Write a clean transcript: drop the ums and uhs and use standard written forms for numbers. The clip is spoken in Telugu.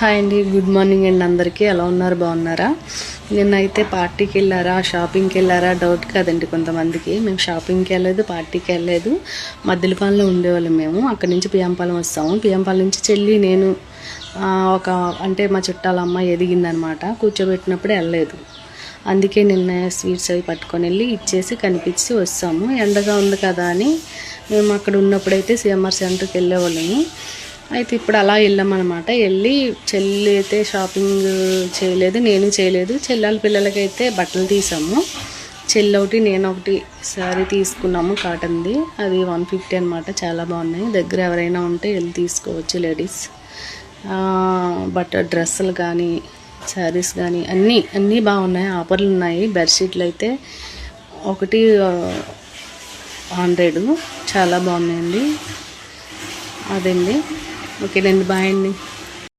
హాయ్ అండి, గుడ్ మార్నింగ్ అండి అందరికీ. ఎలా ఉన్నారు, బాగున్నారా? నిన్నైతే పార్టీకి వెళ్ళారా, షాపింగ్కి వెళ్ళారా డౌట్ కదండి కొంతమందికి. మేము షాపింగ్కి వెళ్ళలేదు, పార్టీకి వెళ్ళలేదు, మద్దిలపాలెంలో ఉండేవాళ్ళం. మేము అక్కడి నుంచి పిఎంపాలెం వస్తాము. పిఎంపాలెం నుంచి చెల్లి నేను అంటే మా చుట్టాల అమ్మాయి ఎదిగిందనమాట. కూర్చోబెట్టినప్పుడు వెళ్ళలేదు. అందుకే నిన్న స్వీట్స్ అవి పట్టుకొని వెళ్ళి ఇచ్చేసి కనిపించి వస్తాము. ఎండగా ఉంది కదా అని మేము అక్కడ ఉన్నప్పుడైతే సిఎంఆర్ సెంటర్కి వెళ్ళేవాళ్ళము. అయితే ఇప్పుడు అలా వెళ్ళామన్నమాట. వెళ్ళి చెల్లి అయితే షాపింగ్ చేయలేదు, నేను చేయలేదు. చెల్లెల పిల్లలకైతే బట్టలు తీసాము. చెల్లి ఒకటి, నేను ఒకటి శారీ తీసుకున్నాము కాటన్ది. అది 150 అనమాట. చాలా బాగున్నాయి. దగ్గర ఎవరైనా ఉంటే వెళ్ళి తీసుకోవచ్చు లేడీస్. డ్రెస్సులు కానీ శారీస్ కానీ అన్నీ బాగున్నాయి. ఆఫర్లు ఉన్నాయి. బెడ్షీట్లు అయితే ఒకటి 100 చాలా బాగున్నాయండి. అదండి. ఓకేనండి, బాయ్ అండి.